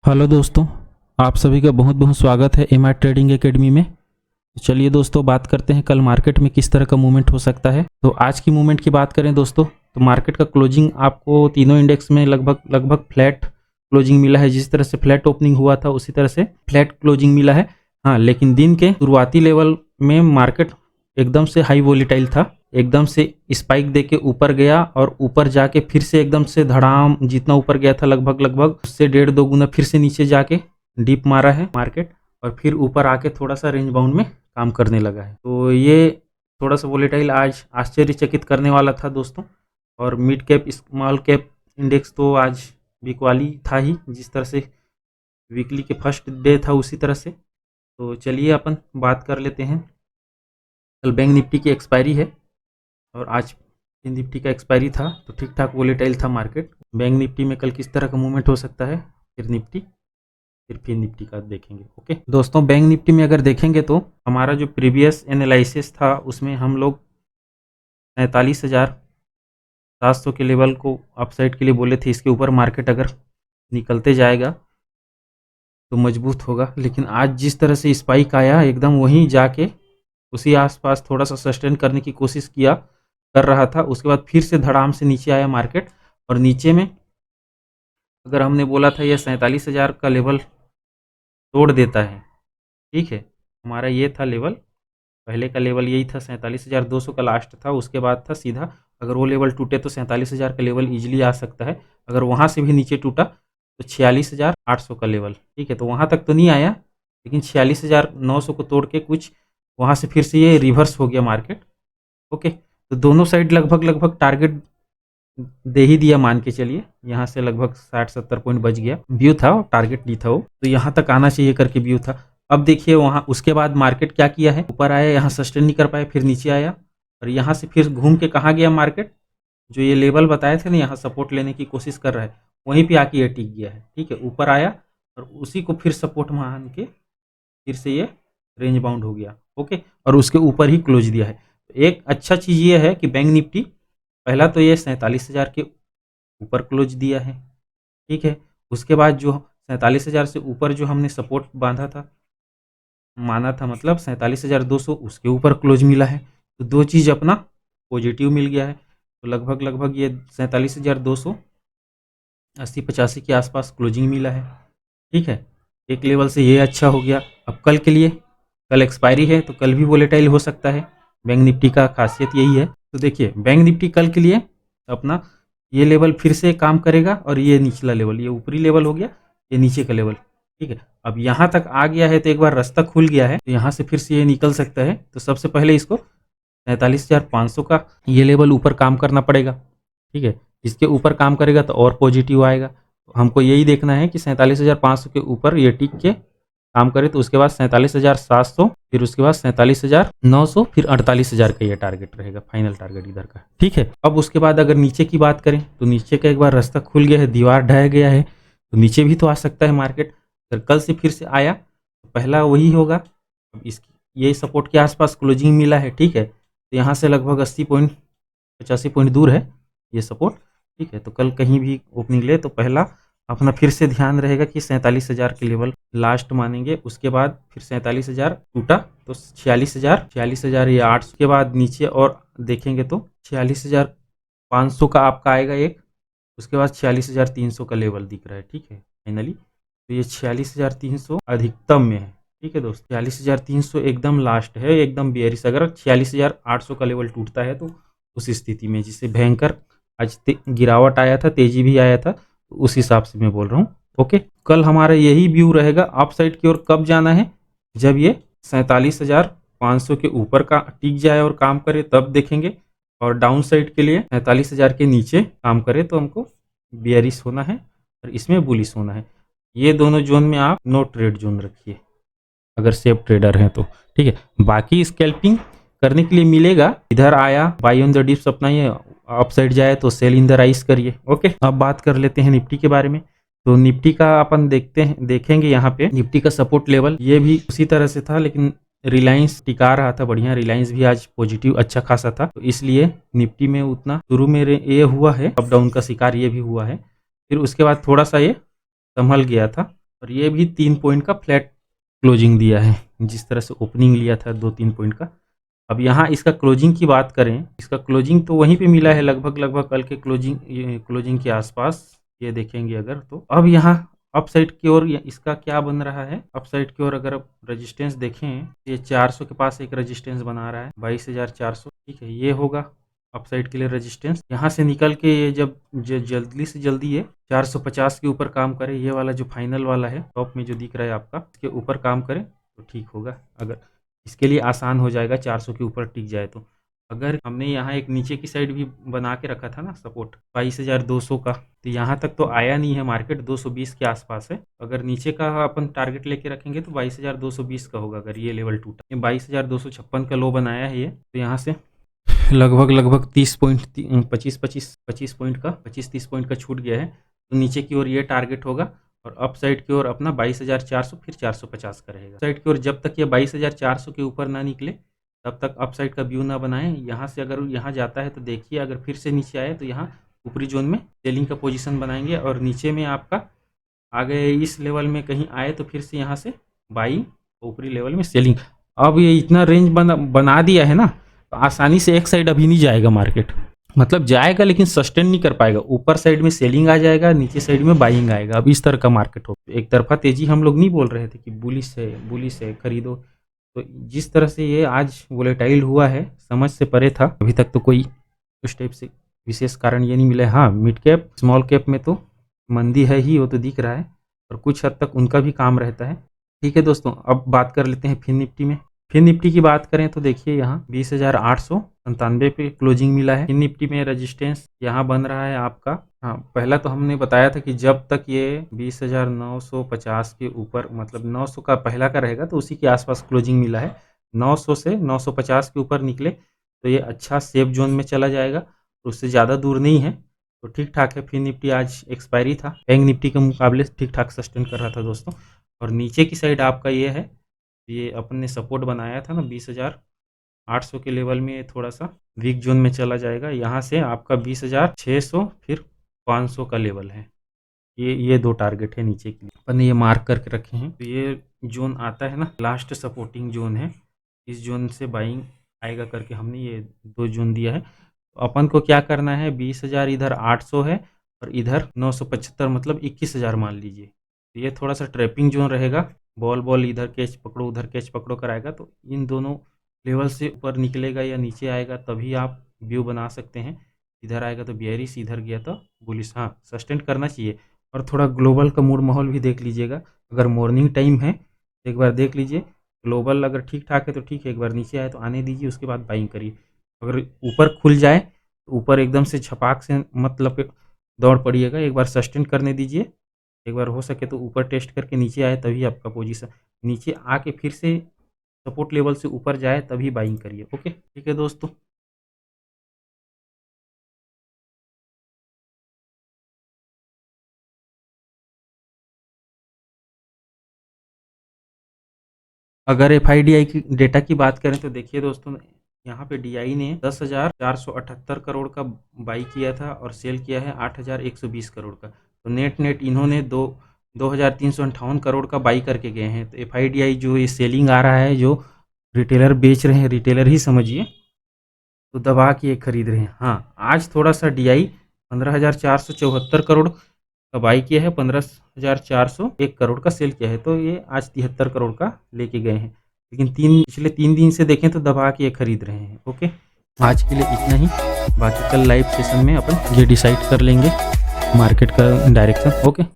Hello दोस्तों, आप सभी का बहुत बहुत स्वागत है एमआर ट्रेडिंग एकेडमी में। चलिए दोस्तों, बात करते हैं कल मार्केट में किस तरह का मूवमेंट हो सकता है। तो आज की मूवमेंट की बात करें दोस्तों, तो मार्केट का क्लोजिंग आपको तीनों इंडेक्स में लगभग लगभग फ्लैट क्लोजिंग मिला है। जिस तरह से फ्लैट ओपनिंग हुआ था उसी तरह से फ्लैट क्लोजिंग मिला है। हाँ, लेकिन दिन के शुरुआती लेवल में मार्केट एकदम से हाई वोलेटाइल था, एकदम से स्पाइक देके ऊपर गया और ऊपर जाके फिर से एकदम से धड़ाम, जितना ऊपर गया था लगभग लगभग उससे 1.5-2 गुना फिर से नीचे जाके डीप मारा है मार्केट, और फिर ऊपर आके थोड़ा सा रेंज बाउंड में काम करने लगा है। तो ये थोड़ा सा वोलेटाइल आज आश्चर्यचकित करने वाला था दोस्तों। और mid cap small cap index तो आज बिकवाली था ही, जिस तरह से वीकली के फर्स्ट डे था उसी तरह से। तो चलिए अपन बात कर लेते हैं। कल बैंक निफ्टी की एक्सपायरी है और आज निफ्टी का एक्सपायरी था, तो ठीक ठाक वोलेटाइल था मार्केट। बैंक निफ्टी में कल किस तरह का मूवमेंट हो सकता है, फिर निफ्टी का देखेंगे। ओके दोस्तों, बैंक निफ्टी में अगर देखेंगे तो हमारा जो प्रीवियस एनालिसिस था उसमें हम लोग 47,700 के लेवल को अपसाइड के लिए बोले थे। इसके ऊपर मार्केट अगर निकलते जाएगा तो मजबूत होगा, लेकिन आज जिस तरह से स्पाइक आया एकदम वहीं जाके उसी आसपास थोड़ा सा सस्टेन करने की कोशिश कर रहा था। उसके बाद फिर से धड़ाम से नीचे आया मार्केट, और नीचे में अगर हमने बोला था यह 47,000 का लेवल तोड़ देता है, ठीक है, हमारा ये था लेवल, पहले का लेवल यही था, 47,200 का लास्ट था। उसके बाद था सीधा, अगर वो लेवल टूटे तो 47,000 का लेवल ईजिली आ सकता है। अगर वहाँ से भी नीचे टूटा तो 46,800 का लेवल, ठीक है, तो वहाँ तक तो नहीं आया, लेकिन 46,900 को तोड़ के कुछ वहाँ से फिर से ये रिवर्स हो गया मार्केट। ओके, तो दोनों साइड लगभग लगभग टारगेट दे ही दिया, मान के चलिए यहाँ से लगभग 60-70 पॉइंट बच गया। व्यू था, टारगेट नहीं था वो, तो यहाँ तक आना चाहिए करके व्यू था। अब देखिए वहाँ उसके बाद मार्केट क्या किया है, ऊपर आया, यहाँ सस्टेन नहीं कर पाया, फिर नीचे आया, और यहाँ से फिर घूम के कहाँ गया मार्केट, जो ये लेवल बताए थे ना, यहाँ सपोर्ट लेने की कोशिश कर रहा है, वहीं पे आके ये टिक गया है। ठीक है, ऊपर आया और उसी को फिर सपोर्ट मान के फिर से ये रेंज बाउंड हो गया। ओके, और उसके ऊपर ही क्लोज दिया है। एक अच्छा चीज़ ये है कि बैंक निफ्टी पहला तो ये 47,000 के ऊपर क्लोज दिया है, ठीक है। उसके बाद जो 47,000 से ऊपर जो हमने सपोर्ट बांधा था, माना था, मतलब 47,200, उसके ऊपर क्लोज मिला है। तो दो चीज़ अपना पॉजिटिव मिल गया है। तो लगभग लगभग ये 47,200 80-85 के आसपास क्लोजिंग मिला है, ठीक है। एक लेवल से ये अच्छा हो गया। अब कल के लिए, कल एक्सपायरी है तो कल भी वोलेटाइल हो सकता है, बैंक निफ्टी का खासियत यही है। तो देखिए बैंक निफ्टी कल के लिए अपना ये लेवल फिर से काम करेगा, और ये निचला लेवल, ये ऊपरी लेवल हो गया, ये नीचे का लेवल, ठीक है। अब यहाँ तक आ गया है तो एक बार रास्ता खुल गया है, तो यहाँ से फिर से ये निकल सकता है। तो सबसे पहले इसको 47,500 का ये लेवल ऊपर काम करना पड़ेगा, ठीक है। इसके ऊपर काम करेगा तो और पॉजिटिव आएगा। तो हमको यही देखना है कि 47,500 के ऊपर ये टिक के काम करे, तो उसके बाद 47,700, फिर उसके बाद 47,900, फिर 48,000 का ये टारगेट रहेगा, फाइनल टारगेट इधर का, ठीक है। अब उसके बाद अगर नीचे की बात करें तो नीचे का एक बार रास्ता खुल गया है, दीवार ढह गया है, तो नीचे भी तो आ सकता है मार्केट। अगर कल से फिर से आया तो पहला वही होगा। अब इसकी ये सपोर्ट के आसपास क्लोजिंग मिला है, ठीक है, तो यहाँ से लगभग 80 पॉइंट 85 पॉइंट दूर है ये सपोर्ट, ठीक है। तो कल कहीं भी ओपनिंग ले तो पहला अपना फिर से ध्यान रहेगा कि 47,000 के लेवल लास्ट मानेंगे। उसके बाद फिर 47,000 टूटा तो 46,000 या 800 के बाद नीचे और देखेंगे तो 46,500 का आपका आएगा एक, उसके बाद 46,300 का लेवल दिख रहा है, ठीक है, फाइनली। तो ये 46,300 अधिकतम में है, ठीक है दोस्त, 46,300 एकदम लास्ट है, एकदम बेयरिश। अगर 46,800 का लेवल टूटता है तो उस स्थिति में, जिससे भयंकर आज गिरावट आया था, तेजी भी आया था, तो उस हिसाब से मैं बोल रहा हूँ। ओके, कल हमारा यही व्यू रहेगा अप साइड की ओर कब जाना है, जब ये 47,500 के ऊपर का टिक जाए और काम करे तब देखेंगे, और डाउन साइड के लिए 47,000 के नीचे काम करे तो हमको बेयरिश होना है और इसमें बुलिश होना है। ये दोनों जोन में आप नो ट्रेड जोन रखिए अगर सेफ ट्रेडर हैं तो, ठीक है। बाकी स्कैल्पिंग करने के लिए मिलेगा, इधर आया बाई ऑन द डिप्स अपना ये अप साइड जाए तो सेल इन द राइस करिए। ओके, अब बात कर लेते हैं निफ्टी के बारे में। तो निफ्टी का अपन देखेंगे यहाँ पे निफ्टी का सपोर्ट लेवल ये भी उसी तरह से था, लेकिन रिलायंस टिका रहा था बढ़िया, रिलायंस भी आज पॉजिटिव अच्छा खासा था, तो इसलिए निफ्टी में उतना शुरू में ये हुआ है, अप डाउन का शिकार ये भी हुआ है। फिर उसके बाद थोड़ा सा ये संभल गया था, और ये भी 3 पॉइंट का फ्लैट क्लोजिंग दिया है, जिस तरह से ओपनिंग लिया था 2-3 पॉइंट का। अब यहाँ इसका क्लोजिंग की बात करें, इसका क्लोजिंग तो वहीं पे मिला है लगभग कल के क्लोजिंग के आसपास, ये देखेंगे अगर तो। अब यहाँ अप साइड की ओर इसका क्या बन रहा है, अप साइड की ओर अगर रेजिस्टेंस देखें, ये 400 के पास एक रेजिस्टेंस बना रहा है 22,400, ठीक है, ये होगा अप साइड के लिए रेजिस्टेंस। यहाँ से निकल के ये जब जल्दी से जल्दी ये 450 के ऊपर काम करे, ये वाला जो फाइनल वाला है टॉप में जो दिख रहा है आपका, इसके ऊपर काम करे तो ठीक होगा। अगर इसके लिए आसान हो जाएगा 400 के ऊपर टिक जाए तो। अगर हमने यहाँ एक नीचे की साइड भी बना के रखा था ना सपोर्ट 22,200 का, तो यहाँ तक तो आया नहीं है मार्केट, 220 के आसपास है। अगर नीचे का अपन टारगेट लेके रखेंगे तो 22,220 का होगा अगर ये लेवल टूटा। ये 22,256 का लो बनाया है ये, तो यहाँ से लगभग 30 पॉइंट 25-30 पॉइंट का छूट गया है। तो नीचे की ओर ये टारगेट होगा और अप साइड की ओर अपना 22,400 फिर 450 का रहेगा। साइड की ओर जब तक ये 22,400 के ऊपर ना निकले तब तक अप साइड का व्यू ना बनाएं। यहाँ से अगर यहाँ जाता है तो देखिए, अगर फिर से नीचे आए तो यहाँ ऊपरी जोन में सेलिंग का पोजीशन बनाएंगे और नीचे में आपका आगे इस लेवल में कहीं आए तो फिर से यहाँ से बाइंग, ऊपरी लेवल में सेलिंग। अब ये इतना रेंज बना दिया है ना, तो आसानी से एक साइड अभी नहीं जाएगा मार्केट, मतलब जाएगा लेकिन सस्टेन नहीं कर पाएगा। ऊपर साइड में सेलिंग आ जाएगा, नीचे साइड में बाइंग आएगा। अब इस तरह का मार्केट हो, एक तरफा तेजी हम लोग नहीं बोल रहे थे कि बुलिश है खरीदो। तो जिस तरह से ये आज वोलेटाइल हुआ है समझ से परे था। अभी तक तो कोई उस टाइप से विशेष कारण ये नहीं मिला है। हाँ, मिड कैप स्मॉल कैप में तो मंदी है ही, वो तो दिख रहा है, और कुछ हद तक उनका भी काम रहता है। ठीक है दोस्तों, अब बात कर लेते हैं फिन निफ्टी में। फिन निफ्टी की बात करें तो देखिए यहाँ 20,897 पे क्लोजिंग मिला है। फिन निफ्टी में रेजिस्टेंस यहाँ बन रहा है आपका, हाँ पहला तो हमने बताया था कि जब तक ये 20,950 के ऊपर, मतलब 900 का पहला का रहेगा तो उसी के आसपास क्लोजिंग मिला है। 900 से 950 के ऊपर निकले तो ये अच्छा सेफ जोन में चला जाएगा, उससे ज़्यादा दूर नहीं है, तो ठीक ठाक है। फिन निफ्टी आज एक्सपायरी था, बैंक निफ्टी के मुकाबले ठीक ठाक सस्टेन कर रहा था दोस्तों। और नीचे की साइड आपका ये है, ये अपन ने सपोर्ट बनाया था ना 20,800 के लेवल में, थोड़ा सा वीक जोन में चला जाएगा। यहाँ से आपका 20,600 फिर 500 का लेवल है, ये दो टारगेट है नीचे के लिए, अपन ने ये मार्क करके रखे हैं। तो ये जोन आता है ना, लास्ट सपोर्टिंग जोन है, इस जोन से बाइंग आएगा करके हमने ये दो जोन दिया है। तो अपन को क्या करना है, 20,000 इधर 800 है और इधर 975, मतलब 21,000 मान लीजिए। तो ये थोड़ा सा ट्रैपिंग जोन रहेगा, बॉल इधर कैच पकड़ो उधर कैच पकड़ो कराएगा। तो इन दोनों लेवल से ऊपर निकलेगा या नीचे आएगा तभी आप व्यू बना सकते हैं। इधर आएगा तो बियरिश, इधर गया तो बुलिश। हाँ, सस्टेन करना चाहिए। और थोड़ा ग्लोबल का मूड माहौल भी देख लीजिएगा, अगर मॉर्निंग टाइम है एक बार देख लीजिए, ग्लोबल अगर ठीक ठाक है तो ठीक है, एक बार नीचे आए तो आने दीजिए, उसके बाद बाइंग करिए। अगर ऊपर खुल जाए तो ऊपर एकदम से छपाक से मतलब दौड़ पड़िएगा, एक बार सस्टेन करने दीजिए, एक बार हो सके तो ऊपर टेस्ट करके नीचे आए तभी आपका पोजीशन, नीचे आके फिर से सपोर्ट लेवल से ऊपर जाए तभी बाइंग करिए। ओके, ठीक है दोस्तों। अगर FIDI की डेटा की बात करें तो देखिए दोस्तों, यहाँ पे DI ने 10,478 करोड़ का बाई किया था और सेल किया है 8,120 करोड़ का। तो नेट इन्होंने 2,358 करोड़ का बाई करके गए हैं। तो FIDI जो ये सेलिंग आ रहा है, जो रिटेलर बेच रहे हैं, रिटेलर ही समझिए, तो दबा के ये खरीद रहे हैं। हाँ, आज थोड़ा सा DI 15,474 करोड़ का बाई किया है, 15,401 करोड़ का सेल किया है। तो ये आज 73 करोड़ का लेके गए हैं, लेकिन पिछले 3 दिन से देखें तो दबा के ये खरीद रहे हैं। ओके, आज के लिए इतना ही, बाकी कल लाइव सेशन में अपन ये डिसाइड कर लेंगे मार्केट का डायरेक्शन। ओके।